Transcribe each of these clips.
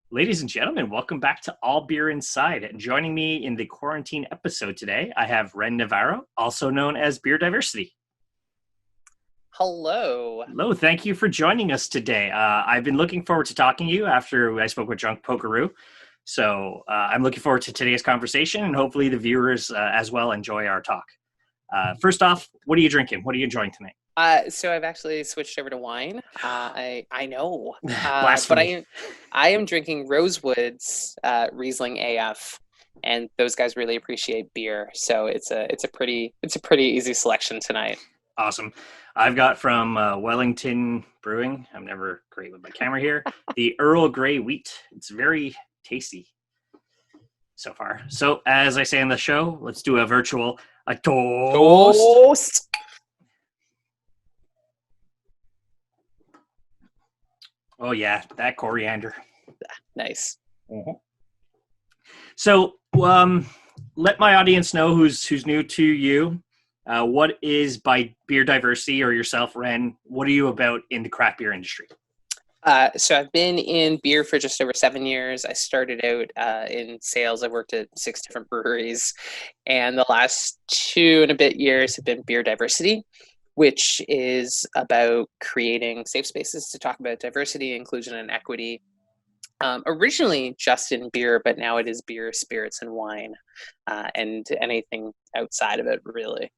Ladies and gentlemen, welcome back to All Beer Inside. And joining me in the quarantine episode today, I have Ren Navarro, also known as Beer Diversity. Hello. Hello, thank you for joining us today. I've been looking forward to talking to you after I spoke with Drunk Pokeroo. So I'm looking forward to today's conversation, and hopefully the viewers as well enjoy our talk. First off, what are you drinking? What are you enjoying tonight? So I've actually switched over to wine. I know, but Blasphemy. I am drinking Rosewood's Riesling AF, and those guys really appreciate beer. So it's a pretty easy selection tonight. Awesome. I've got from Wellington Brewing. I'm never great with my camera here. The Earl Grey Wheat. It's very tasty so far. So, as I say in the show, let's do a toast. Toast. Oh yeah, that coriander. Nice. Mm-hmm. So, let my audience know who's new to you. What is by Beer Diversity or yourself, Ren? What are you about in the craft beer industry? So I've been in beer for just over 7 years. I started out in sales. I've worked at 6 different breweries, and the last 2 and a bit years have been beer diversity, which is about creating safe spaces to talk about diversity, inclusion, and equity. Originally just in beer, but now it is beer, spirits, and wine, and anything outside of it, really.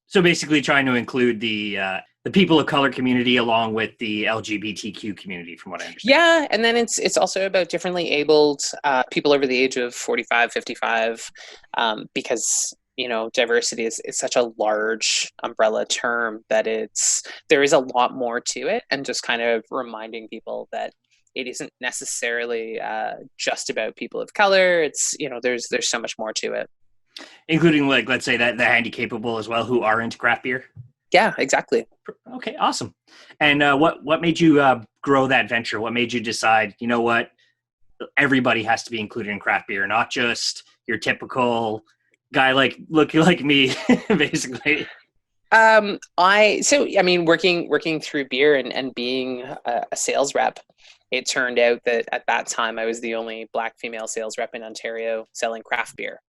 So basically, trying to include the people of color community along with the LGBTQ community, from what I understand. Yeah, and then it's also about differently abled people over the age of 45, 55, because diversity is such a large umbrella term that there is a lot more to it, and just kind of reminding people that it isn't necessarily just about people of color. It's there's so much more to it. Including, like, let's say that the handy capable as well who are into craft beer. Yeah, exactly. Okay, awesome. And what made you grow that venture? What made you decide, you know what, everybody has to be included in craft beer, not just your typical guy looking like me, basically. Working through beer and being a sales rep, it turned out that at that time I was the only Black female sales rep in Ontario selling craft beer,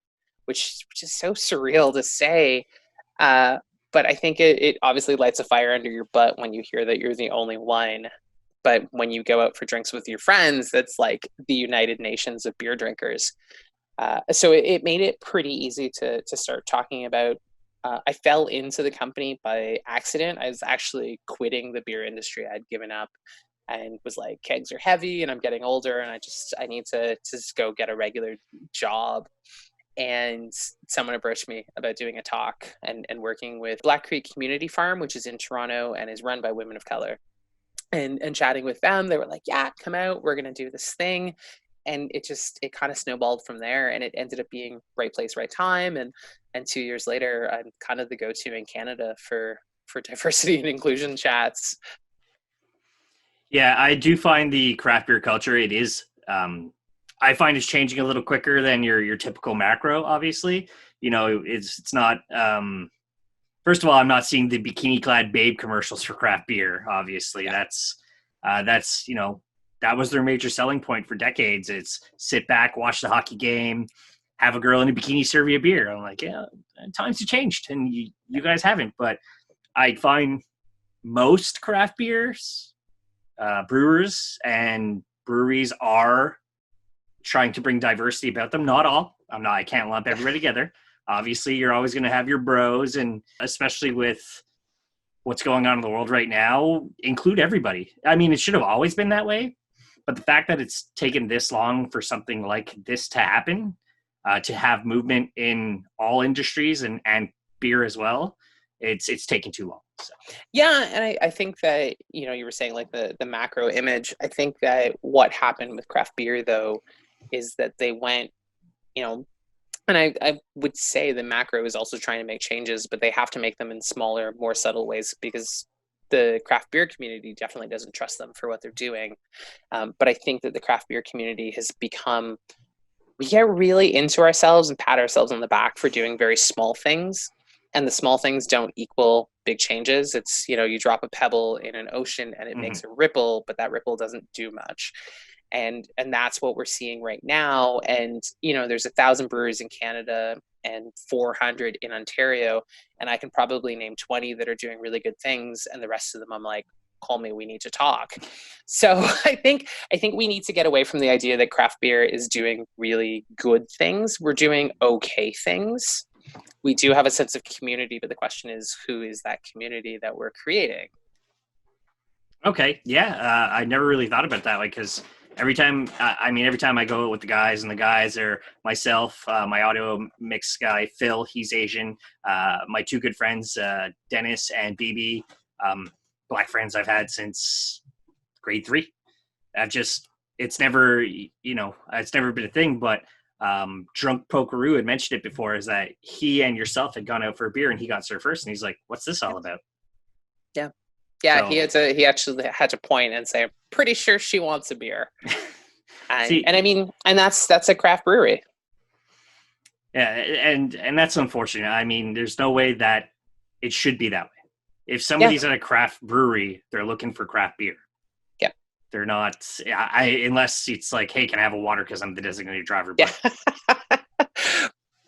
which is so surreal to say. But I think it obviously lights a fire under your butt when you hear that you're the only one. But when you go out for drinks with your friends, that's like the United Nations of beer drinkers. So it made it pretty easy to start talking about. I fell into the company by accident. I was actually quitting the beer industry. I'd given up and was like, kegs are heavy and I'm getting older and I need to just go get a regular job. And someone approached me about doing a talk and working with Black Creek Community Farm, which is in Toronto and is run by women of color. And chatting with them, they were like, yeah, come out, we're going to do this thing. And it kind of snowballed from there, and it ended up being right place, right time. And 2 years later, I'm kind of the go-to in Canada for diversity and inclusion chats. Yeah, I do find the craft beer culture, it is, I find it's changing a little quicker than your typical macro, obviously. It's not, first of all, I'm not seeing the bikini clad babe commercials for craft beer, obviously. Yeah. That's, that was their major selling point for decades. It's sit back, watch the hockey game, have a girl in a bikini serve you a beer. I'm like, yeah, times have changed and you guys haven't. But I find most craft beers, brewers and breweries are trying to bring diversity about them. Not all. I can't lump everybody together. Obviously, you're always going to have your bros, and especially with what's going on in the world right now, include everybody. I mean, it should have always been that way, but the fact that it's taken this long for something like this to happen, to have movement in all industries and beer as well, it's taken too long. So. Yeah, and I think that, you were saying like the macro image. I think that what happened with craft beer, though, is that they went, and I would say the macro is also trying to make changes, but they have to make them in smaller, more subtle ways because the craft beer community definitely doesn't trust them for what they're doing. But I think that the craft beer community has become, we get really into ourselves and pat ourselves on the back for doing very small things. And the small things don't equal big changes. It's, you drop a pebble in an ocean and it makes a ripple, but that ripple doesn't do much. And that's what we're seeing right now. And there's 1,000 breweries in Canada and 400 in Ontario, and I can probably name 20 that are doing really good things, and the rest of them I'm like, call me, we need to talk. So I think we need to get away from the idea that craft beer is doing really good things. We're doing okay things. We do have a sense of community, but the question is, who is that community that we're creating? Okay, yeah, I never really thought about it that way because every time I go with the guys, and the guys are myself, my audio mix guy Phil, he's Asian, my two good friends Dennis and BB, black friends I've had since grade 3. It's never it's never been a thing, but Drunk Pokeroo had mentioned it before, is that he and yourself had gone out for a beer and he got served first, and he's like, "What's this all about?" Yeah. Yeah, So he actually had to point and say, "I'm pretty sure she wants a beer." And see, and I mean, and that's a craft brewery. yeah, and that's unfortunate. I mean, there's no way that it should be that way. If Yeah. somebody's at a craft brewery, they're looking for craft beer. Yeah. They're not. Unless it's like, "Hey, can I have a water because I'm the designated driver?" Yeah.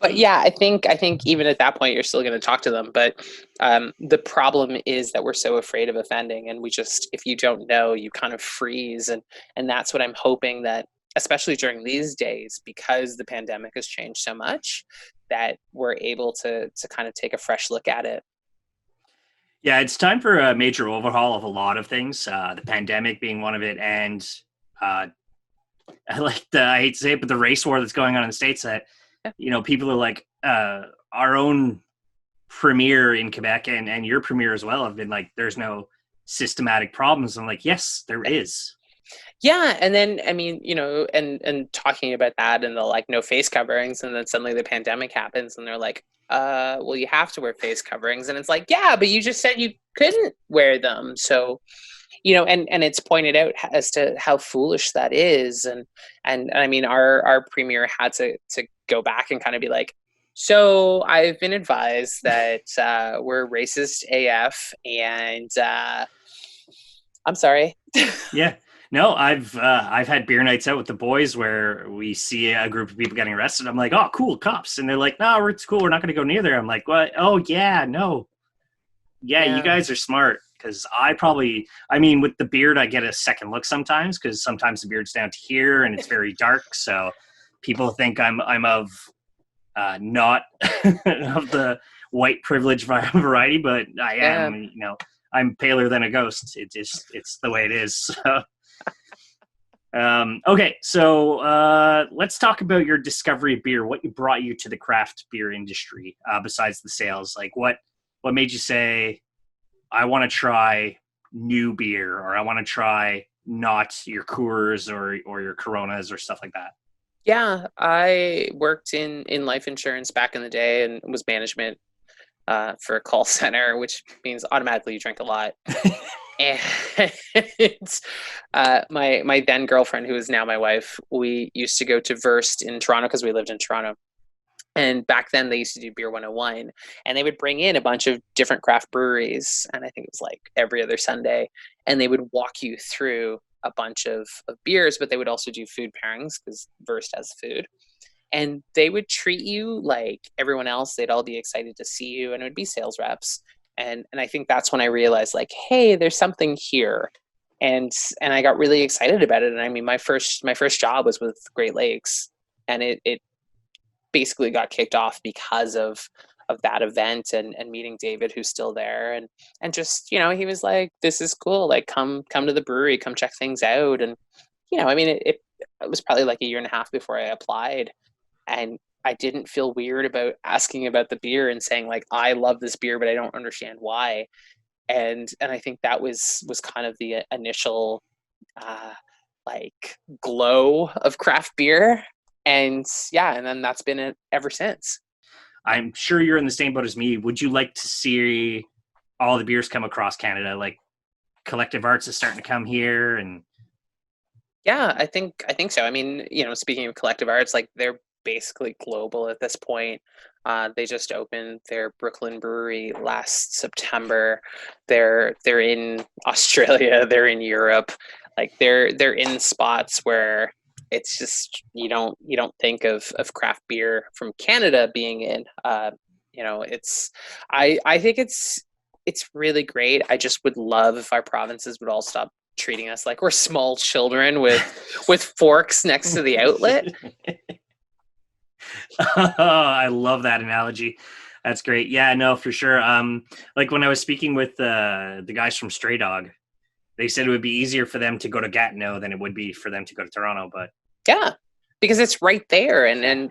But But yeah, I think even at that point you're still going to talk to them. But the problem is that we're so afraid of offending, and we just, if you don't know, you kind of freeze. And that's what I'm hoping that, especially during these days, because the pandemic has changed so much, that we're able to kind of take a fresh look at it. yeah, it's time for a major overhaul of a lot of things. The pandemic being one of it, and uh, I hate to say it, but the race war that's going on in the States, that people are like, our own premier in Quebec, and your premier as well, have been like, "There's no systematic problems." I'm like, "Yes, there is." Yeah, and then I mean, and talking about that, and the like, no face coverings, and then suddenly the pandemic happens, and they're like, well, you have to wear face coverings, and it's like, yeah, but you just said you couldn't wear them, so and it's pointed out as to how foolish that is, and I mean, our premier had to go back and kind of be like, so I've been advised that we're racist AF, and I'm sorry. Yeah. No, I've had beer nights out with the boys where we see a group of people getting arrested. I'm like, "Oh, cool, cops," and they're like, "No, it's cool. We're not going to go near there." I'm like, "What? Oh, yeah, no, yeah, you Yeah. guys are smart." Because I mean, with the beard, I get a second look sometimes, because sometimes the beard's down to here and it's very dark, so people think I'm of not of the white privilege variety, but I Yeah. am. I'm paler than a ghost. It's the way it is. Okay, so let's talk about your discovery of beer. What brought you to the craft beer industry, besides the sales? Like, what made you say, "I want to try new beer," or "I want to try not your Coors or your Coronas or stuff like that"? Yeah, I worked in life insurance back in the day and was management for a call center, which means automatically you drink a lot. And my then girlfriend, who is now my wife, we used to go to Verst in Toronto because we lived in Toronto. And back then they used to do Beer 101, and they would bring in a bunch of different craft breweries. And I think it was like every other Sunday. And they would walk you through a bunch of beers, but they would also do food pairings because Verst has food. And they would treat you like everyone else. They'd all be excited to see you, and it would be sales reps. And I think that's when I realized, like, hey, there's something here. And I got really excited about it. And I mean, my first job was with Great Lakes, and it basically got kicked off because of that event, and meeting David, who's still there, and just, he was like, this is cool, like, come to the brewery, come check things out. And I mean, it was probably like a year and a half before I applied, and I didn't feel weird about asking about the beer and saying, like, I love this beer, but I don't understand why. And I think that was kind of the initial uh like glow of craft beer. And yeah, and then that's been it ever since. I'm sure you're in the same boat as me. Would you like to see all the beers come across Canada? Like, Collective Arts is starting to come here, and Yeah, I think so. I mean, speaking of Collective Arts, like, they're basically global at this point. They just opened their Brooklyn brewery last September. They're in Australia, they're in Europe. Like they're in spots where it's just you don't think of craft beer from Canada being in. It's I think it's really great. I just would love if our provinces would all stop treating us like we're small children with forks next to the outlet. I love that analogy. That's great. Yeah, no, for sure. Like when I was speaking with the guys from Stray Dog, they said it would be easier for them to go to Gatineau than it would be for them to go to Toronto. But yeah, because it's right there, and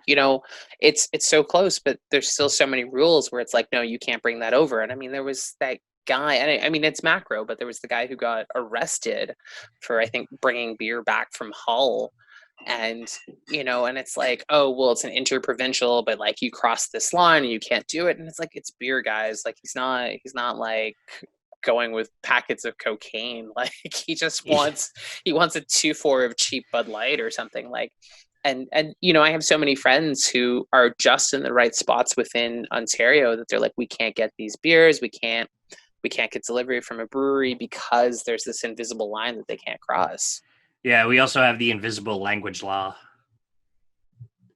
it's so close, but there's still so many rules where it's like, no, you can't bring that over. And I mean, there was that guy, and I mean, it's macro, but there was the guy who got arrested for, I think, bringing beer back from Hull. And and it's like, oh well, it's an interprovincial, but like you cross this line and you can't do it. And it's like, it's beer, guys. Like he's not like going with packets of cocaine. Like he just wants a 2-4 of cheap Bud Light or something. Like and I have so many friends who are just in the right spots within Ontario that they're like, we can't get these beers, we can't get delivery from a brewery because there's this invisible line that they can't cross. Yeah, we also have the invisible language law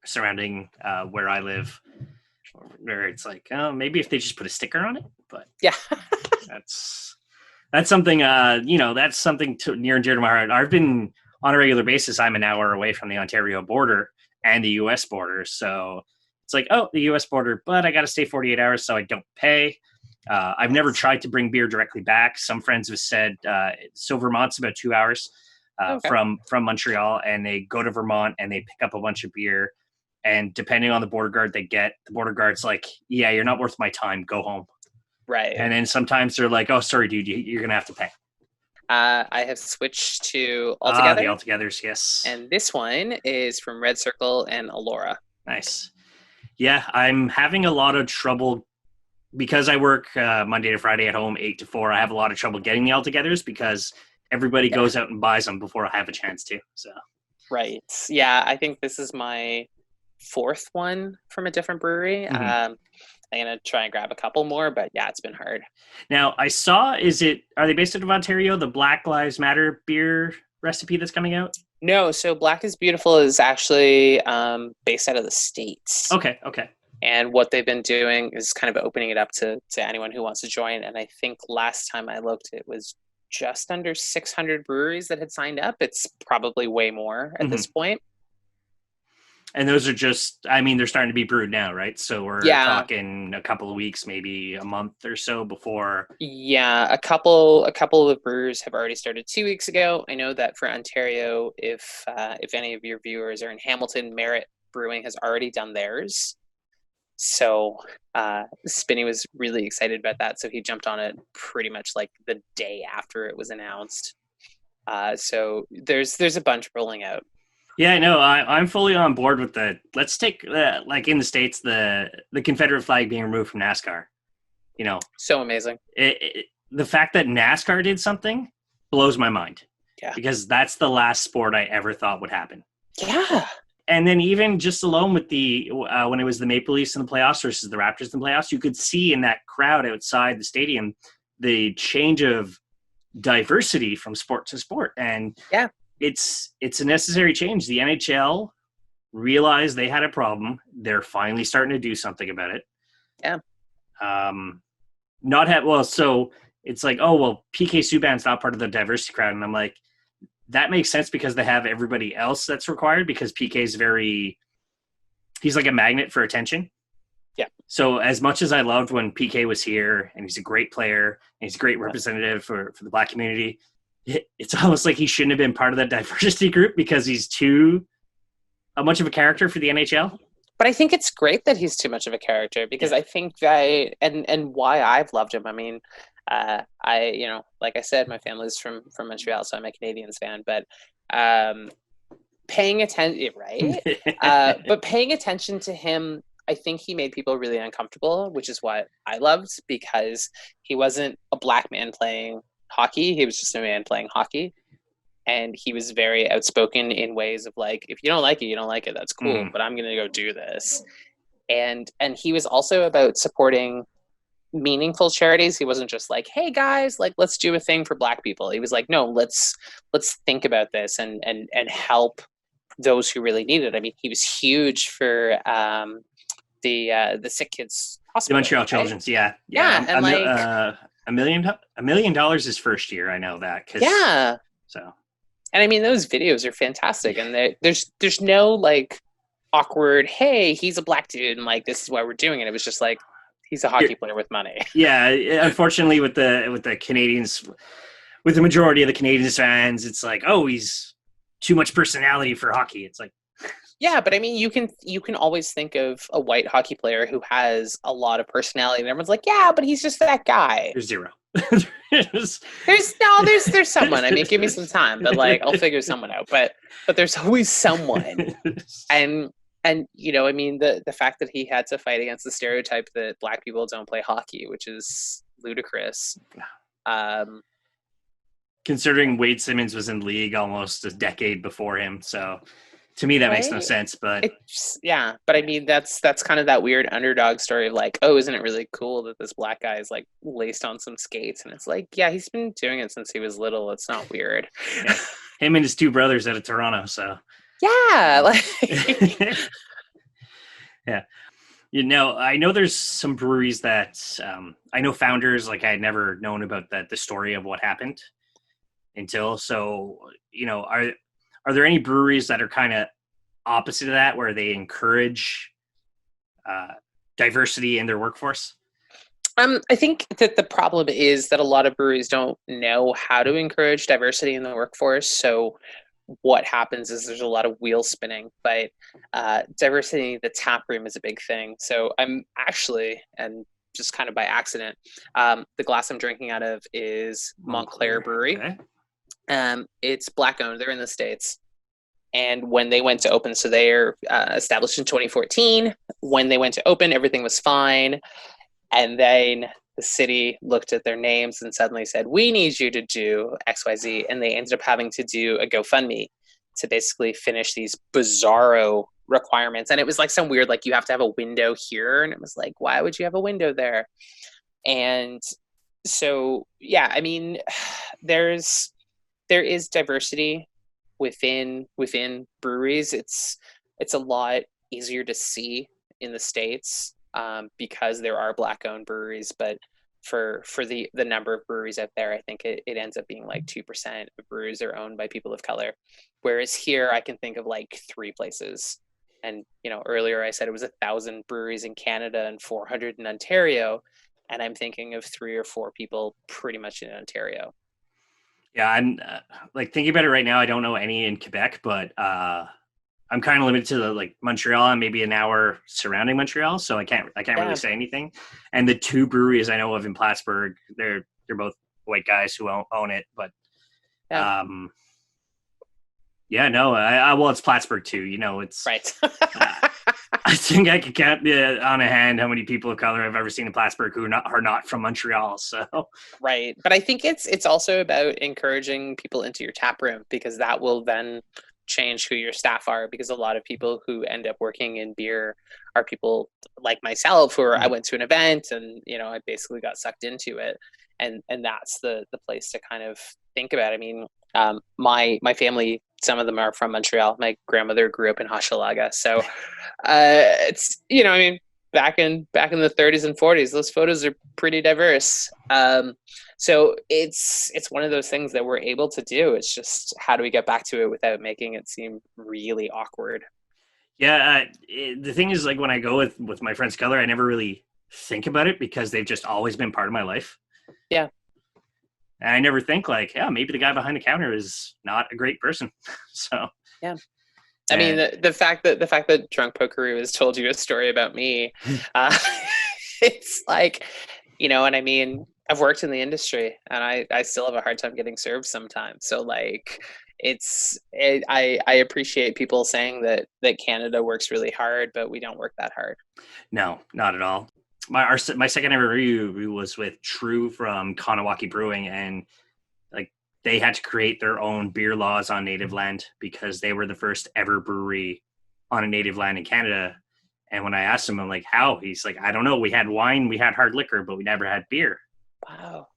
surrounding where I live, where it's like, oh, maybe if they just put a sticker on it. But yeah, that's something, that's something near and dear to my heart. I've been on a regular basis. I'm an hour away from the Ontario border and the U.S. border, so it's like, oh, the U.S. border, but I got to stay 48 hours, so I don't pay. I've never tried to bring beer directly back. Some friends have said, so Vermont's about 2 hours. From Montreal, and they go to Vermont and they pick up a bunch of beer, and depending on the border guard they get, the border guard's like, yeah, you're not worth my time, go home. Right. And then sometimes they're like, oh, sorry, dude, you're gonna have to pay. I have switched to Altogether. The Altogether's, yes. And this one is from Red Circle and Elora. Nice. Yeah, I'm having a lot of trouble because I work Monday to Friday at home, 8 to 4. I have a lot of trouble getting the Altogether's because everybody goes out and buys them before I have a chance to. So, right. Yeah, I think this is my 4th one from a different brewery. Mm-hmm. I'm going to try and grab a couple more, but yeah, it's been hard. Now, I saw, are they based out of Ontario, the Black Lives Matter beer recipe that's coming out? No, so Black is Beautiful is actually based out of the States. Okay. And what they've been doing is kind of opening it up to anyone who wants to join. And I think last time I looked, it was just under 600 breweries that had signed up. It's probably way more at this point. And those are just, I mean, they're starting to be brewed now, right? So we're talking a couple of weeks, maybe a month or so before. Yeah, a couple of brewers have already started 2 weeks ago. I know that for Ontario, if any of your viewers are in Hamilton, Merit Brewing has already done theirs. So Spinny was really excited about that. So he jumped on it pretty much like the day after it was announced. So there's a bunch rolling out. Yeah, no, I'm fully on board with let's take like in the States, the Confederate flag being removed from NASCAR. So amazing. The fact that NASCAR did something blows my mind. Yeah. Because that's the last sport I ever thought would happen. Yeah. And then even just alone with when it was the Maple Leafs in the playoffs versus the Raptors in the playoffs, you could see in that crowd outside the stadium the change of diversity from sport to sport. And yeah, it's a necessary change. The NHL realized they had a problem. They're finally starting to do something about it. Yeah. So it's like, oh, well, PK Subban's not part of the diversity crowd. And I'm like, that makes sense because they have everybody else that's required because PK's he's like a magnet for attention. Yeah. So as much as I loved when PK was here and he's a great player and he's a great representative for the Black community, it's almost like he shouldn't have been part of that diversity group because he's too much of a character for the NHL. But I think it's great that he's too much of a character because I think that, and why I've loved him. I mean, like I said, my family's from Montreal, so I'm a Canadiens fan, but paying attention, right? But paying attention to him, I think he made people really uncomfortable, which is what I loved because he wasn't a Black man playing hockey. He was just a man playing hockey. And he was very outspoken in ways of like, if you don't like it, you don't like it. That's cool, but I'm going to go do this. And he was also about supporting meaningful charities. He wasn't just like, hey guys, like let's do a thing for Black people. He was like, no, let's think about this and help those who really need it. I mean, he was huge for the sick kids The hospital, Montreal right? Children's, yeah. Yeah, and like $1 million is first year. I know that. yeah, So. and I mean those videos are fantastic, and there's no like awkward, hey, he's a Black dude, and like this is why we're doing it. It was just like he's a hockey player with money. Yeah, unfortunately, with the Canadians, with the majority of the Canadians fans, it's like, oh, he's too much personality for hockey. It's like, Yeah, but I mean, you can always think of a white hockey player who has a lot of personality, and everyone's like, yeah, but he's just that guy. there's zero. There's someone. I mean, give me some time, but like I'll figure someone out. But there's always someone, and you know, I mean, the fact that he had to fight against the stereotype that Black people don't play hockey, which is ludicrous. Considering Wade Simmons was in league almost a decade before him, so to me that makes no sense. But but I mean, that's kind of that weird underdog story of like, oh, isn't it really cool that this Black guy is like laced on some skates? And it's like, yeah, he's been doing it since he was little. It's not weird. Yeah. Him and his two brothers out of Toronto. So yeah, like yeah. You know, I know there's some breweries that I know founders, like I had never known about the story of what happened until. So, you know, are there any breweries that are kind of opposite of that, where they encourage diversity in their workforce? I think that the problem is that a lot of breweries don't know how to encourage diversity in the workforce. So what happens is there's a lot of wheel spinning, but diversity in the tap room is a big thing. So I'm actually, and just kind of by accident, the glass I'm drinking out of is Montclair Brewery. Okay. It's Black owned. They're in the States. And when they went to open, so they're established in 2014. When they went to open, everything was fine. And then the city looked at their names and suddenly said, we need you to do XYZ. And they ended up having to do a GoFundMe to basically finish these bizarro requirements. And it was like some weird, like you have to have a window here. And it was like, why would you have a window there? And so, yeah, I mean, there is diversity within breweries. It's a lot easier to see in the States because there are Black owned breweries, but for the number of breweries out there, I think it ends up being like 2% of breweries are owned by people of color. Whereas here I can think of like 3 places. And, you know, earlier I said it was 1,000 breweries in Canada and 400 in Ontario. And I'm thinking of 3 or 4 people pretty much in Ontario. Yeah, I'm like thinking about it right now. I don't know any in Quebec, but I'm kind of limited to like Montreal and maybe an hour surrounding Montreal, so I can't really say anything. And the 2 breweries I know of in Plattsburgh, they're both white guys who own it, but well, it's Plattsburgh too. You know, it's right. I think I could count on a hand how many people of color I've ever seen in Plattsburgh who are not from Montreal. So right, but I think it's also about encouraging people into your tap room, because that will then change who your staff are, because a lot of people who end up working in beer are people like myself who I went to an event and, you know, I basically got sucked into it, and that's the place to kind of think about. I mean, my family, some of them are from Montreal. My grandmother grew up in Hochelaga, so it's, you know, I mean, back in the 30s and 40s, those photos are pretty diverse. So it's one of those things that we're able to do. It's just, how do we get back to it without making it seem really awkward? Yeah, the thing is, like when I go with my friends of color, I never really think about it because they've just always been part of my life. Yeah. And I never think like, yeah, maybe the guy behind the counter is not a great person. So yeah. I mean, the fact that Drunk Pokeroo has told you a story about me, it's like, you know, and I mean, I've worked in the industry and I still have a hard time getting served sometimes. So like, I appreciate people saying that Canada works really hard, but we don't work that hard. No, not at all. My second ever review was with True from Kanawaki Brewing, and like they had to create their own beer laws on native land because they were the first ever brewery on a native land in Canada. And when I asked him, I'm like, how? He's like, I don't know. We had wine, we had hard liquor, but we never had beer. Wow.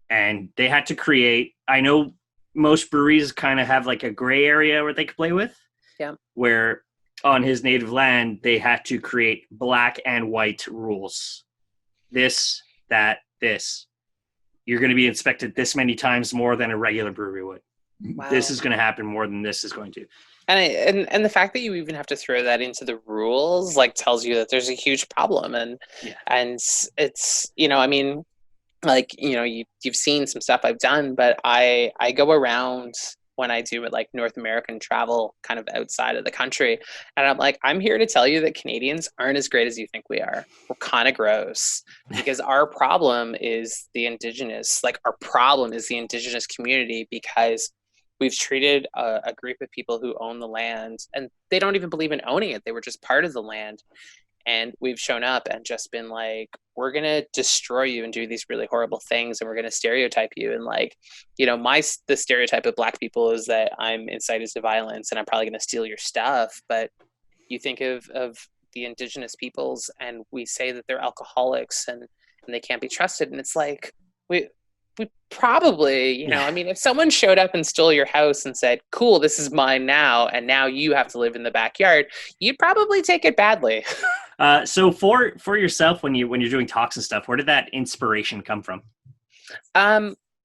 And they had to create, I know most breweries kind of have like a gray area where they could play with. Yeah. Where on his native land, they had to create black and white rules. This, that, this. You're going to be inspected this many times more than a regular brewery would. Wow. This is going to happen more than this is going to. And the fact that you even have to throw that into the rules like tells you that there's a huge problem. And it's, you know, I mean, like, you know, you've seen some stuff I've done, but I go around when I do like North American travel kind of outside of the country, and I'm like, I'm here to tell you that Canadians aren't as great as you think we are. We're kind of gross, because our problem is the indigenous community, because we've treated a group of people who own the land, and they don't even believe in owning it. They were just part of the land. And we've shown up and just been like, we're going to destroy you and do these really horrible things. And we're going to stereotype you. And like, you know, the stereotype of Black people is that I'm incited to violence and I'm probably going to steal your stuff. But you think of the indigenous peoples, and we say that they're alcoholics and they can't be trusted. And it's like, we probably, you know, I mean, if someone showed up and stole your house and said, cool, this is mine now, and now you have to live in the backyard, you'd probably take it badly. So for yourself, when you're doing talks and stuff, where did that inspiration come from?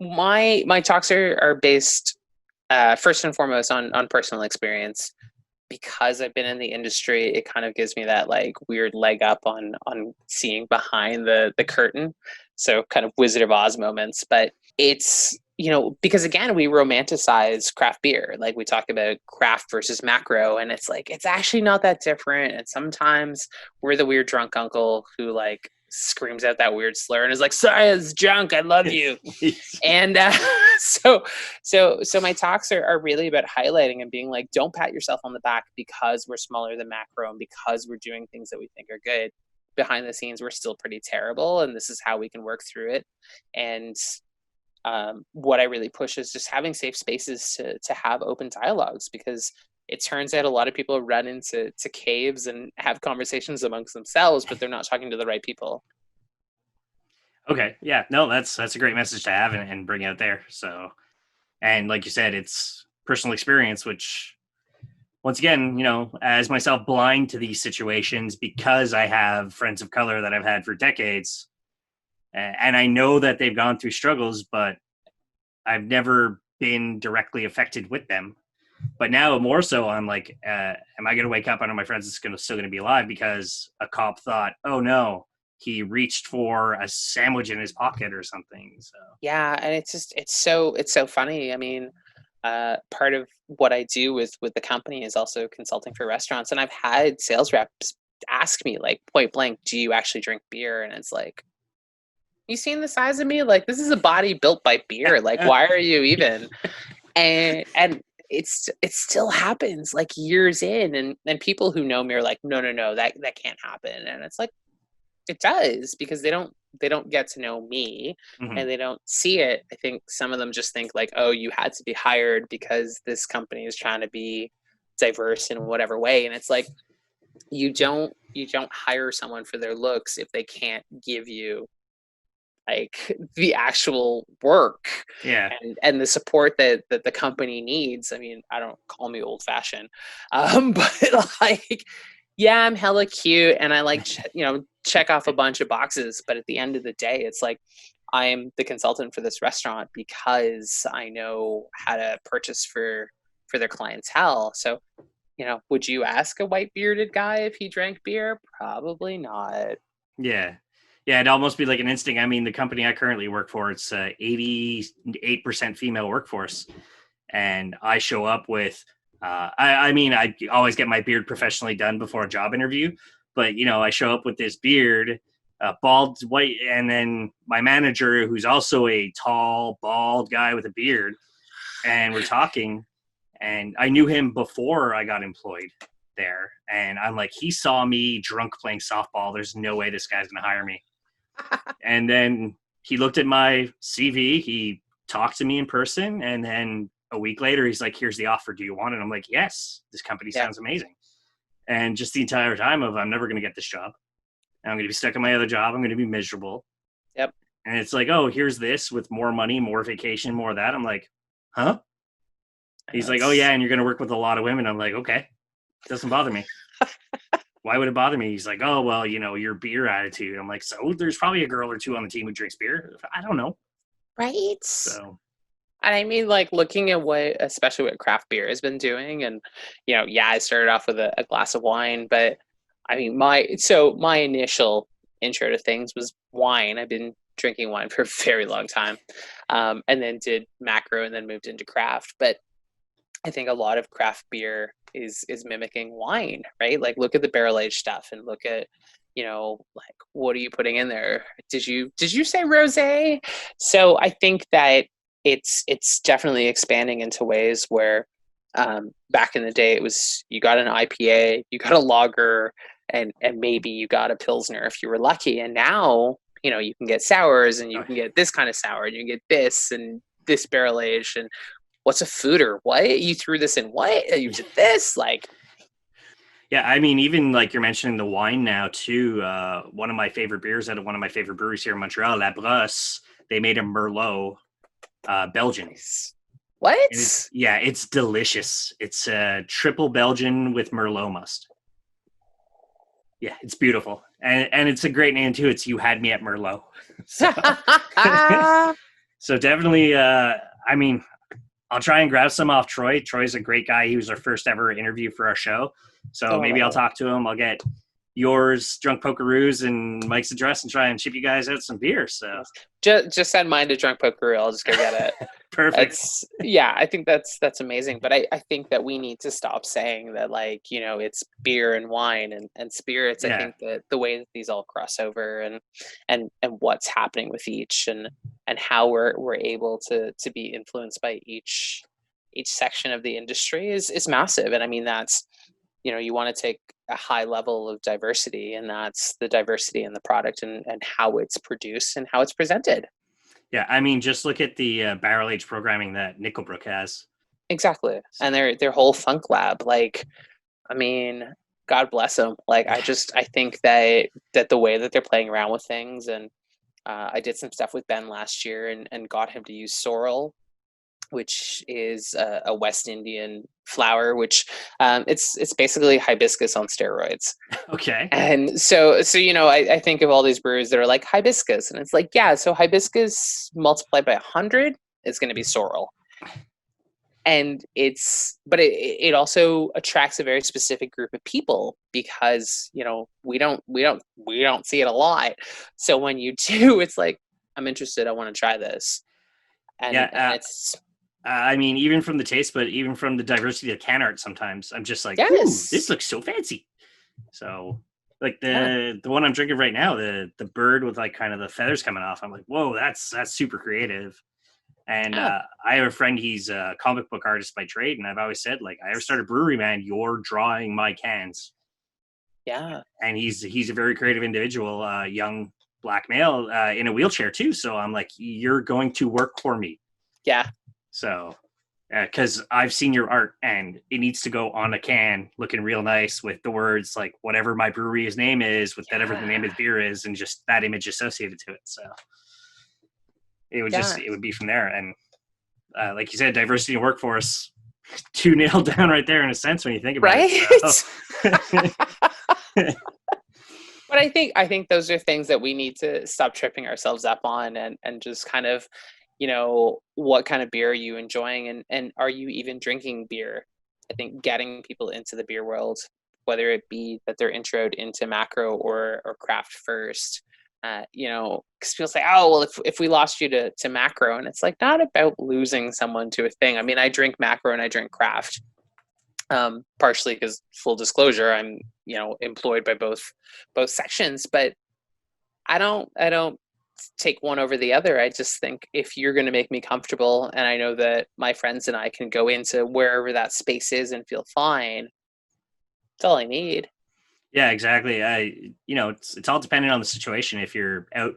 My talks are based first and foremost on personal experience. Because I've been in the industry, it kind of gives me that like weird leg up on seeing behind the curtain. So kind of Wizard of Oz moments. But it's, you know, because again, we romanticize craft beer. Like we talk about craft versus macro, and it's like, it's actually not that different. And sometimes we're the weird drunk uncle who like screams out that weird slur and is like, science junk, I love you. And so my talks are really about highlighting and being like, don't pat yourself on the back because we're smaller than macro and because we're doing things that we think are good. Behind the scenes, we're still pretty terrible, and this is how we can work through it. And what I really push is just having safe spaces to have open dialogues, because it turns out a lot of people run into caves and have conversations amongst themselves, but they're not talking to the right people. Okay. Yeah, no, that's a great message to have and bring out there. So, and like you said, it's personal experience, which once again, you know, as myself blind to these situations because I have friends of color that I've had for decades, and I know that they've gone through struggles, but I've never been directly affected with them. But now more so, I'm like, am I going to wake up and my friends is still going to be alive because a cop thought, oh no, he reached for a sandwich in his pocket or something. So yeah, and it's so funny. I mean, part of what I do with the company is also consulting for restaurants, and I've had sales reps ask me like point blank, do you actually drink beer? And it's like, you seen the size of me? Like, this is a body built by beer. Like, why are you even? And it still happens like years in, and people who know me are like, no, that can't happen. And it's like, it does, because they don't get to know me, and they don't see it. I think some of them just think like, oh, you had to be hired because this company is trying to be diverse in whatever way. And it's like, you don't hire someone for their looks if they can't give you like the actual work and the support that the company needs. I mean, I don't, call me old fashioned, but like, yeah, I'm hella cute and I like, check off a bunch of boxes. But at the end of the day, it's like, I'm the consultant for this restaurant because I know how to purchase for their clientele. So, would you ask a white bearded guy if he drank beer? Probably not. Yeah. Yeah, it'd almost be like an instinct. I mean, the company I currently work for, it's 88% female workforce. And I show up with, I always get my beard professionally done before a job interview. But, I show up with this beard, bald, white, and then my manager, who's also a tall, bald guy with a beard. And we're talking, and I knew him before I got employed there. And I'm like, he saw me drunk playing softball. There's no way this guy's going to hire me. And then he looked at my CV, he talked to me in person, and then a week later, he's like, here's the offer. Do you want it? I'm like, yes, this company sounds amazing. And just the entire time of, I'm never going to get this job. I'm going to be stuck in my other job. I'm going to be miserable. Yep. And it's like, oh, here's this with more money, more vacation, more of that. I'm like, huh? He's like, oh yeah, and you're going to work with a lot of women. I'm like, okay, doesn't bother me. Why would it bother me? He's like, oh, well, your beer attitude. I'm like, so there's probably a girl or two on the team who drinks beer. I don't know. Right. So. And I mean, like, looking at especially what craft beer has been doing, and I started off with a glass of wine, but I mean, my initial intro to things was wine. I've been drinking wine for a very long time, and then did macro, and then moved into craft. But I think a lot of craft beer is mimicking wine, right? Like, look at the barrel aged stuff, and look at like, what are you putting in there? Did you say rosé? So I think that it's definitely expanding into ways where back in the day it was, you got an IPA, you got a lager, and maybe you got a pilsner if you were lucky. And now you can get sours, and you can get this kind of sour, and you can get this and this barrel aged. And what's a fooder? What, you threw this in? What, you did this? Like, yeah, I mean, even like you're mentioning the wine now too. One of my favorite beers out of one of my favorite breweries here in Montreal, La Brosse, they made a Merlot Belgian. What? It's delicious. It's a triple Belgian with Merlot must. Yeah, it's beautiful. And it's a great name too. It's You Had Me at Merlot. So, so definitely, I mean, I'll try and grab some off Troy. Troy's a great guy. He was our first ever interview for our show. So maybe I'll talk to him. I'll get yours, Drunk Pokeroos, and Mike's address and try and ship you guys out some beer. So just send mine to Drunk Pokeroo. I'll just go get it. Perfect. I think that's amazing. But I think that we need to stop saying that, like, it's beer and wine and spirits. Yeah. I think that the way that these all cross over and what's happening with each and how we're able to be influenced by each section of the industry is massive. And I mean, that's, you want to take a high level of diversity, and that's the diversity in the product and how it's produced and how it's presented. Yeah, I mean, just look at the barrel age programming that Nickelbrook has. Exactly, and their whole funk lab. Like, I mean, God bless them. Like, I think that the way that they're playing around with things, and I did some stuff with Ben last year and got him to use sorrel, which is a West Indian flower, which it's basically hibiscus on steroids. Okay. And so I think of all these brews that are like hibiscus, and it's like, yeah, so hibiscus multiplied by 100 is going to be sorrel. And it also attracts a very specific group of people because we don't see it a lot. So when you do, it's like, I'm interested, I want to try this. And it's, I mean, even from the taste, but even from the diversity of can art, sometimes I'm just like, ooh, this looks so fancy. So like the one I'm drinking right now, the bird with like kind of the feathers coming off, I'm like, whoa, that's super creative. And I have a friend, he's a comic book artist by trade, and I've always said, like, I ever start a brewery, man, you're drawing my cans. Yeah. And he's a very creative individual, young black male in a wheelchair too. So I'm like, you're going to work for me. Yeah. So, because I've seen your art and it needs to go on a can looking real nice with the words like whatever my brewery's name is, with whatever the name of the beer is, and just that image associated to it. So it would it would be from there. And like you said, diversity in workforce, 2 nailed down right there in a sense when you think about it. So. But I think those are things that we need to stop tripping ourselves up on and just kind of, what kind of beer are you enjoying and are you even drinking beer? I think getting people into the beer world, whether it be that they're introed into macro or craft first, because people say, oh, well, if we lost you to macro, and it's like, not about losing someone to a thing. I mean, I drink macro and I drink craft. Partially because, full disclosure, I'm employed by both sections, but I don't take one over the other. I just think if you're going to make me comfortable, and I know that my friends and I can go into wherever that space is and feel fine, that's all I need. Yeah, exactly. It's all dependent on the situation. If you're out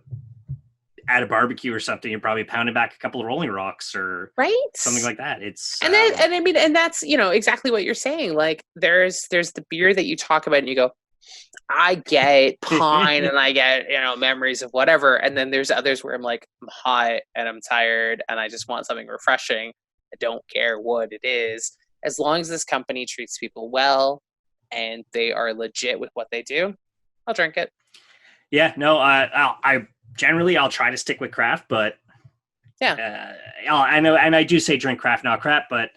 at a barbecue or something, you're probably pounding back a couple of Rolling Rocks or right? something like that. It's And then, and I mean, and that's, you know, exactly what you're saying. Like there's the beer that you talk about and you go, I get pine and I get, you know, memories of whatever. And then there's others where I'm like, I'm hot and I'm tired and I just want something refreshing. I don't care what it is. As long as this company treats people well and they are legit with what they do, I'll drink it. Yeah, no, I generally I'll try to stick with craft, but yeah, I know, and I do say drink craft, not crap, but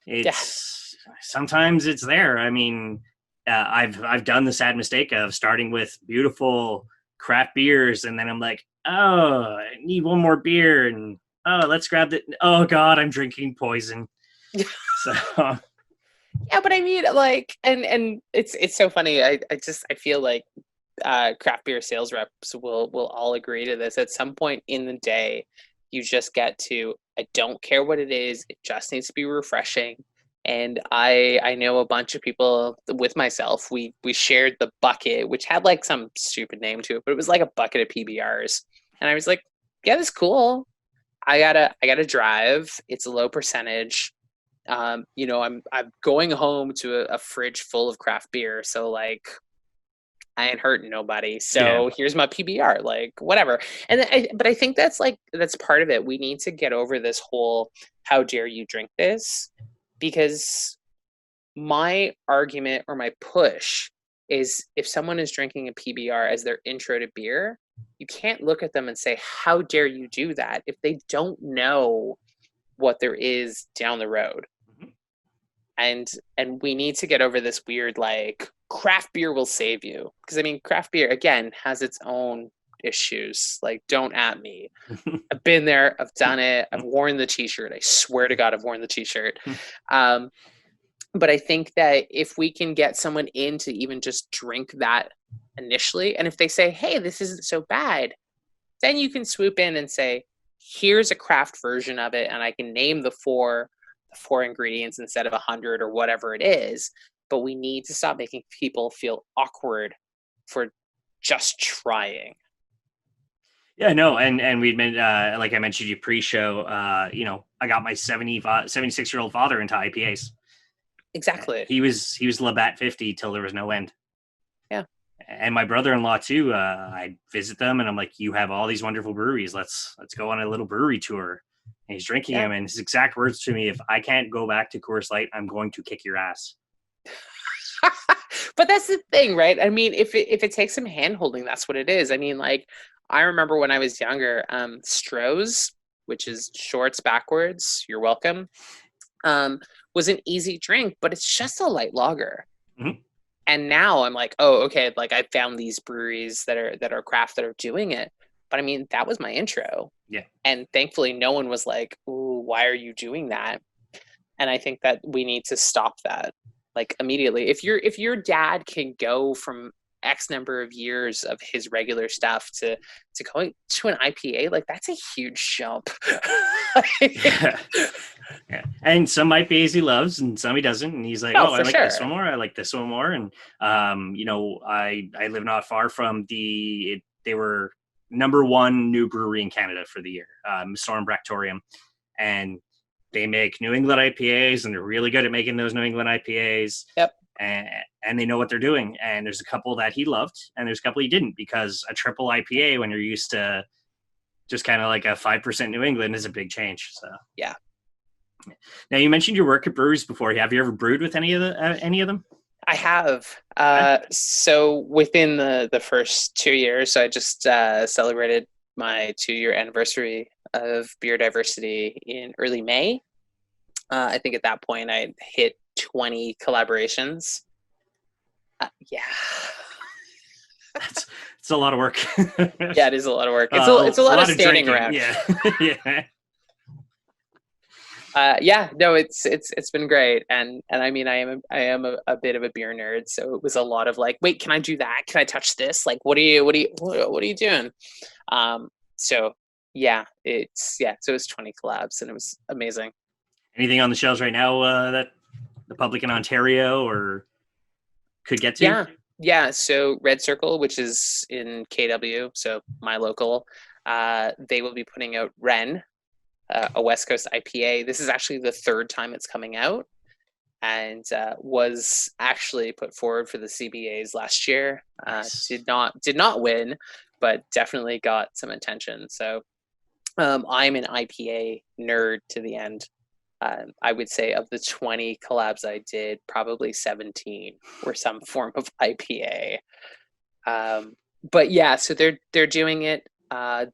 it's sometimes it's there. I mean, I've done the sad mistake of starting with beautiful craft beers, and then I'm like, oh, I need one more beer, and oh, let's grab the. Oh God, I'm drinking poison. So yeah, but I mean, like, and it's so funny. I feel like craft beer sales reps will all agree to this. At some point in the day, you just get to, I don't care what it is, it just needs to be refreshing. And I know a bunch of people with myself, we shared the bucket, which had like some stupid name to it, but it was like a bucket of PBRs. And I was like, yeah, that's cool. I gotta drive. It's a low percentage. You know, I'm going home to a fridge full of craft beer. So like I ain't hurting nobody. So here's my PBR, like whatever. But I think that's part of it. We need to get over this whole, how dare you drink this? Because my argument or my push is, if someone is drinking a PBR as their intro to beer, you can't look at them and say, how dare you do that, if they don't know what there is down the road. And we need to get over this weird, like, craft beer will save you. Because I mean, craft beer, again, has its own issues. Like, don't at me. I've been there, I've done it, I've worn the t-shirt. I swear to God, I've worn the t-shirt. But I think that if we can get someone in to even just drink that initially, and if they say, hey, this isn't so bad, then you can swoop in and say, here's a craft version of it, and I can name the four ingredients instead of 100 or whatever it is. But we need to stop making people feel awkward for just trying. yeah, no, and we'd been like I mentioned you pre-show. You know, I got my 76-year-old father into IPAs. Exactly. He was Labatt 50 till there was no end. Yeah. And my brother-in-law too. I visit them, and I'm like, "You have all these wonderful breweries. Let's go on a little brewery tour." And he's drinking them, and his exact words to me: "If I can't go back to Coors Light, I'm going to kick your ass." But that's the thing, right? I mean, if it takes some hand holding, that's what it is. I mean, like, I remember when I was younger, Stroh's, which is shorts backwards, you're welcome, was an easy drink, but it's just a light lager. Mm-hmm. And now I'm like, oh, okay, like I found these breweries that are craft that are doing it. But I mean, that was my intro. Yeah. And thankfully no one was like, ooh, why are you doing that? And I think that we need to stop that, like, immediately. If your dad can go from X number of years of his regular stuff to going to an IPA, like, that's a huge jump. Yeah. Yeah. And some IPAs he loves and some he doesn't. And he's like, I like this one more. I like this one more. And, you know, I live not far from they were number one new brewery in Canada for the year, Storm Bractorium. And they make New England IPAs, and they're really good at making those New England IPAs. Yep. And they know what they're doing. And there's a couple that he loved, and there's a couple he didn't, because a triple IPA, when you're used to just kind of like a 5% New England, is a big change. So yeah. Now, you mentioned your work at breweries before. Have you ever brewed with any of them? I have. So within the first 2 years, I just celebrated my 2-year anniversary of beer diversity in early May. I think at that point I hit 20 collaborations. Yeah. It's a lot of work. Yeah, it is a lot of work. It's a lot of standing around. Yeah. Yeah. Yeah, no, it's been great, and I mean, I am a bit of a beer nerd, so it was a lot of like, wait, can I do that? Can I touch this? Like, what are you doing? So yeah, so it was 20 collabs, and it was amazing. Anything on the shelves right now that the public in Ontario or could get to? Yeah. So Red Circle, which is in KW, so my local, they will be putting out Ren, a West Coast IPA. This is actually the third time it's coming out, and was actually put forward for the CBAs last year. Nice. Did not win, but definitely got some attention. So I'm an IPA nerd to the end. I would say of the 20 collabs I did, probably 17 were some form of IPA. But yeah, so they're doing it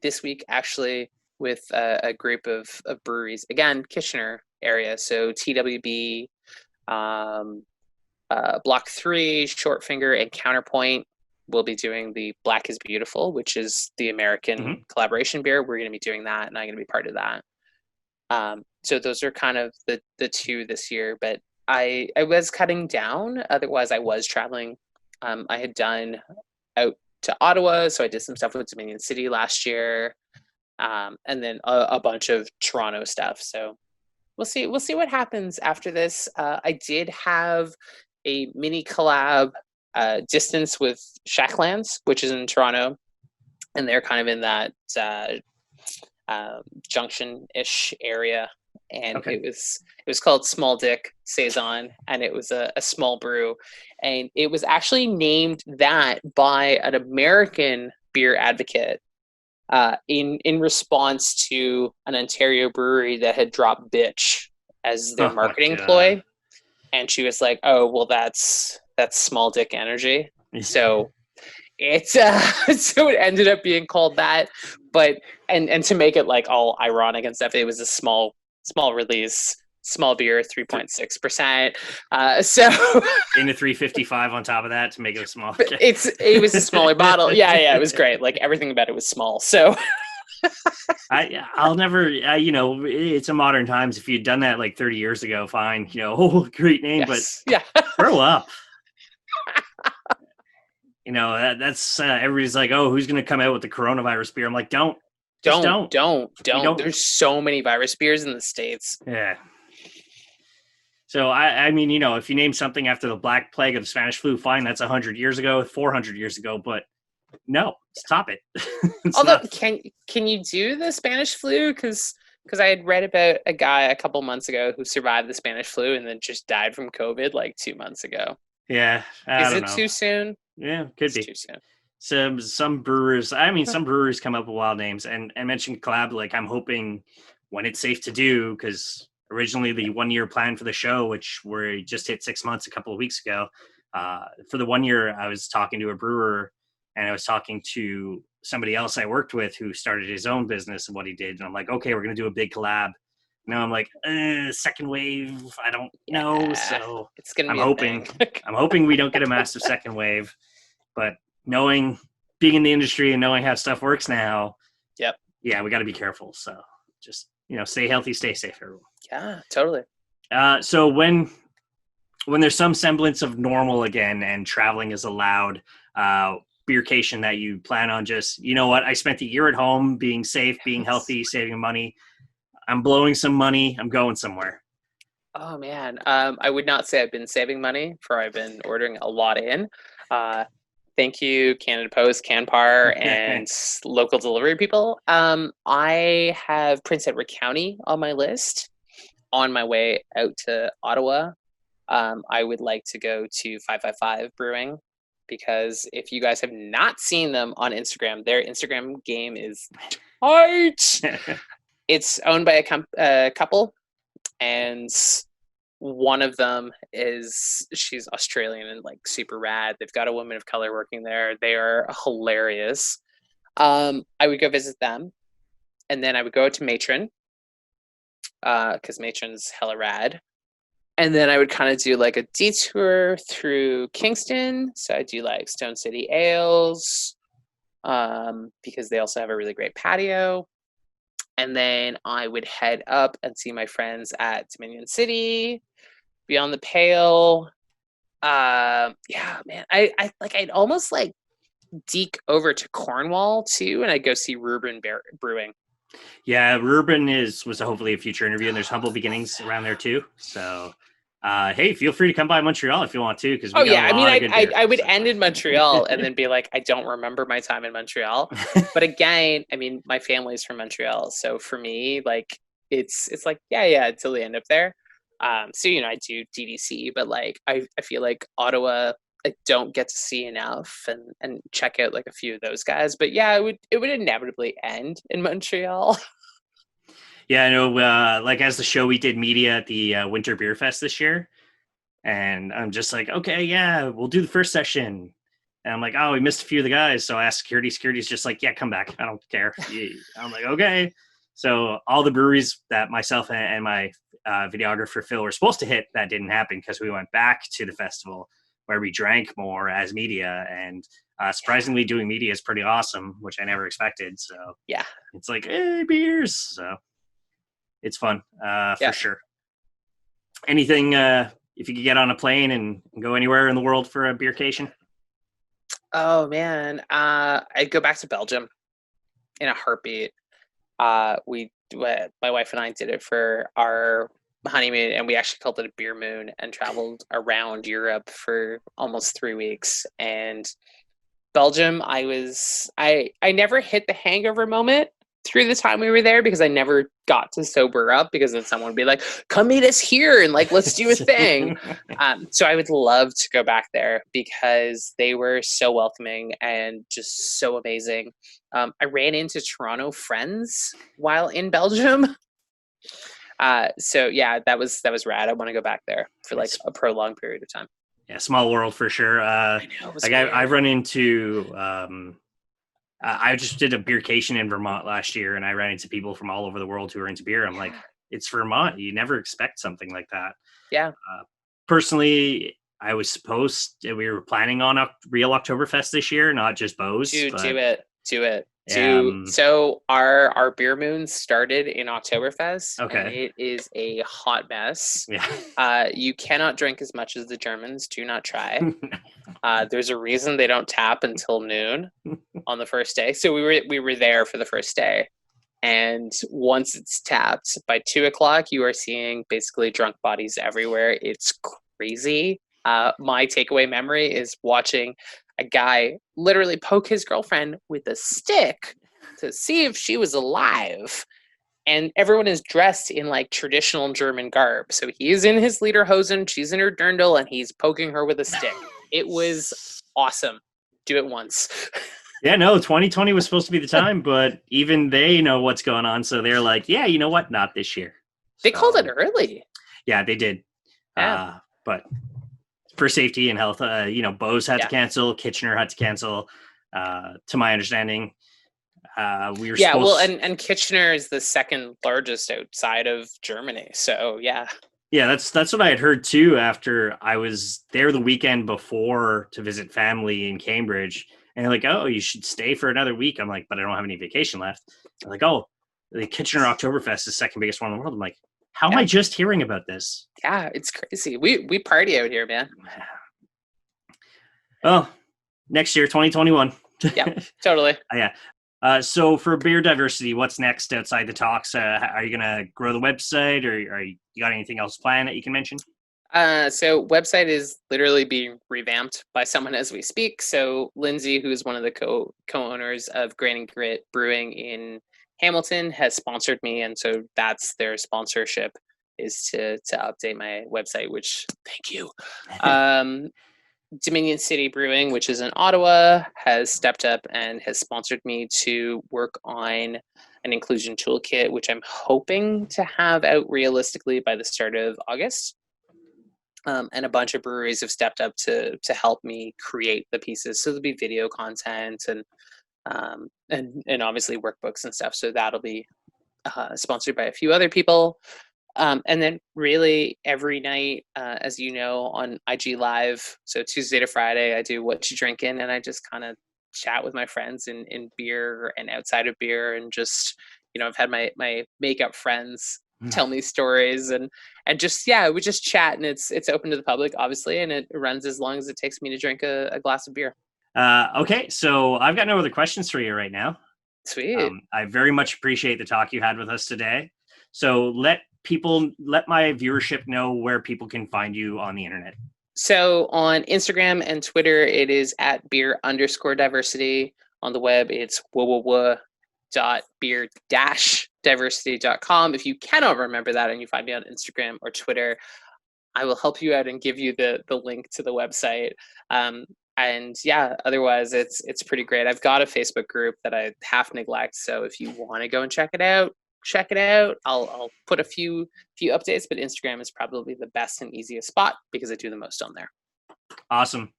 this week actually with a group of breweries. Again, Kitchener area. So TWB, Block 3, Shortfinger, and Counterpoint will be doing the Black is Beautiful, which is the American collaboration beer. We're going to be doing that, and I'm going to be part of that. So those are kind of the two this year, but I was cutting down. Otherwise, I was traveling. I had done out to Ottawa, so I did some stuff with Dominion City last year, and then a bunch of Toronto stuff. So we'll see what happens after this. I did have a mini collab distance with Shacklands, which is in Toronto, and they're kind of in that junction-ish area, and it was called Small Dick Saison, and it was a small brew, and it was actually named that by an American beer advocate in response to an Ontario brewery that had dropped bitch as their marketing ploy, and she was like, oh well, that's small dick energy. So it's so it ended up being called that, but and to make it like all ironic and stuff, it was a small release, small beer, 3.6%. So in a 355 on top of that to make it a small. It was a smaller bottle. Yeah, it was great. Like everything about it was small. So I'll never, it's a modern times. If you'd done that like 30 years ago, fine, great name, yes. But grow up. That's everybody's like, oh, who's going to come out with the coronavirus beer? I'm like, don't. There's so many virus beers in the States. Yeah. So I mean, if you name something after the Black Plague of the Spanish flu, fine, that's 100 years ago, 400 years ago, but no, stop it. Although, can you do the Spanish flu? Because I had read about a guy a couple months ago who survived the Spanish flu and then just died from COVID like 2 months ago. Yeah. Is it too soon? Yeah, could be. Too soon. Some brewers, some breweries come up with wild names, and mentioned collab. Like I'm hoping when it's safe to do, because originally the 1 year plan for the show, which we just hit 6 months a couple of weeks ago, for the 1 year I was talking to a brewer, and I was talking to somebody else I worked with who started his own business and what he did, and I'm like, okay, we're gonna do a big collab. Now I'm like, second wave, I don't know, so it's gonna I'm be hoping I'm hoping we don't get a massive second wave, but being in the industry and knowing how stuff works now, we got to be careful. So just, stay healthy, stay safe, everyone. Yeah, totally. So when there's some semblance of normal again and traveling is allowed, beercation that you plan on just, I spent a year at home being safe, being healthy, saving money. I'm blowing some money. I'm going somewhere. Oh man. I would not say I've been saving money, for I've been ordering a lot in. Thank you, Canada Post, Canpar, and local delivery people. I have Prince Edward County on my list on my way out to Ottawa. I would like to go to 555 Brewing, because if you guys have not seen them on Instagram, their Instagram game is tight. It's owned by a couple, and one of them she's Australian and like super rad. They've got a woman of color working there. They are hilarious. I would go visit them, and then I would go to Matron, because Matron's hella rad. And then I would kind of do like a detour through Kingston. So I do like Stone City Ales, because they also have a really great patio. And then I would head up and see my friends at Dominion City, Beyond the Pale. Man, I'd almost like deke over to Cornwall too, and I'd go see Reuben Brewing. Yeah, Reuben was hopefully a future interview, and there's Humble Beginnings around there too. So Hey, feel free to come by Montreal if you want to, because we Oh got yeah, a I mean, lot of good beer. I would end in Montreal and then be like, I don't remember my time in Montreal. But again, I mean, my family's from Montreal, so for me, like, it's like, yeah, until they end up there. So I do DDC, but like, I feel like Ottawa, I don't get to see enough and check out like a few of those guys. But yeah, it would inevitably end in Montreal. Yeah, I know. Like as the show, we did media at the Winter Beer Fest this year, and I'm just like, okay, yeah, we'll do the first session. And I'm like, oh, we missed a few of the guys, so I asked security. Security's just like, yeah, come back. I don't care. I'm like, okay. So all the breweries that myself and my videographer Phil were supposed to hit, that didn't happen because we went back to the festival where we drank more as media, and surprisingly, doing media is pretty awesome, which I never expected. So Yeah, it's like, hey, beers. So it's fun for sure. Anything, if you could get on a plane and go anywhere in the world for a beercation? Oh man, I'd go back to Belgium in a heartbeat. My wife and I did it for our honeymoon, and we actually called it a beer moon and traveled around Europe for almost 3 weeks. And Belgium, I never hit the hangover moment through the time we were there because I never got to sober up, because then someone would be like, come meet us here and like, let's do a thing. So I would love to go back there because they were so welcoming and just so amazing. I ran into Toronto friends while in Belgium. So yeah, that was rad. I want to go back there for like a prolonged period of time. Yeah, small world for sure. I know, like I've run into I just did a beercation in Vermont last year, and I ran into people from all over the world who are into beer. I'm like, it's Vermont. You never expect something like that. Yeah. Personally, we were planning on a real Oktoberfest this year, not just Bose. Dude, do it. Yeah. So our beer moon started in Oktoberfest. Okay. And it is a hot mess. Yeah. You cannot drink as much as the Germans. Do not try. There's a reason they don't tap until noon on the first day. So we were there for the first day. And once it's tapped, by 2:00, you are seeing basically drunk bodies everywhere. It's crazy. My takeaway memory is watching a guy literally poke his girlfriend with a stick to see if she was alive. And everyone is dressed in like traditional German garb. So he's in his lederhosen, she's in her dirndl, and he's poking her with a stick. It was awesome. Do it once. Yeah, no, 2020 was supposed to be the time, but even they know what's going on. So they're like, yeah, you know what? Not this year. They called it early. Yeah, they did. Yeah. But for safety and health, Bose had to cancel, Kitchener had to cancel, to my understanding. We were and Kitchener is the second largest outside of Germany. So yeah. Yeah, that's what I had heard too, after I was there the weekend before to visit family in Cambridge. And they're like, oh, you should stay for another week. I'm like, but I don't have any vacation left. They're like, oh, the Kitchener Oktoberfest is the second biggest one in the world. I'm like, how am I just hearing about this? Yeah, it's crazy. We party out here, man. Oh, next year, 2021. Yeah, totally. Yeah. So for beer diversity, what's next outside the talks? Are you going to grow the website, or you got anything else planned that you can mention? So website is literally being revamped by someone as we speak. So Lindsay, who is one of the co-owners of Grain and Grit Brewing in Hamilton, has sponsored me. And so that's their sponsorship, is to update my website, which thank you. Dominion City Brewing, which is in Ottawa, has stepped up and has sponsored me to work on an inclusion toolkit, which I'm hoping to have out realistically by the start of August. And a bunch of breweries have stepped up to help me create the pieces. So there'll be video content and obviously workbooks and stuff. So that'll be sponsored by a few other people. And then really every night, as you know, on IG Live, so Tuesday to Friday, I do What You Drinking, and I just kind of chat with my friends in beer and outside of beer, and just, I've had my makeup friends tell me stories and just, we just chat, and it's open to the public, obviously, and it runs as long as it takes me to drink a glass of beer. Okay, so I've got no other questions for you right now. Sweet. I very much appreciate the talk you had with us today. So let let my viewership know where people can find you on the internet. So on Instagram and Twitter, it is at beer_diversity. On the web, it's www.beer-diversity.com. If you cannot remember that and you find me on Instagram or Twitter, I will help you out and give you the link to the website. And yeah, otherwise it's pretty great. I've got a Facebook group that I half neglect. So if you want to go and check it out, I'll put a few updates, but Instagram is probably the best and easiest spot because I do the most on there. Awesome.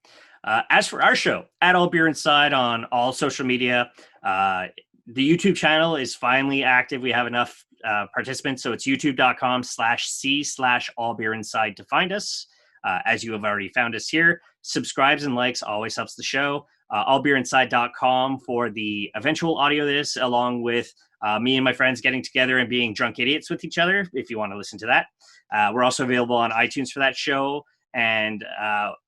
As for our show, at All Beer Inside on all social media, the YouTube channel is finally active. We have enough participants, so it's youtube.com/c/allbeerinside to find us. As you have already found us here, subscribes and likes always helps the show. Allbeerinside.com for the eventual audio of this, along with me and my friends getting together and being drunk idiots with each other, if you want to listen to that. We're also available on iTunes for that show, and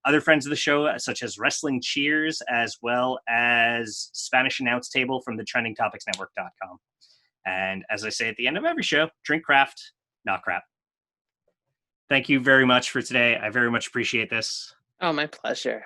other friends of the show, such as Wrestling Cheers, as well as Spanish Announce Table from the TrendingTopicsNetwork.com. And as I say at the end of every show, drink craft, not crap. Thank you very much for today. I very much appreciate this. Oh, my pleasure.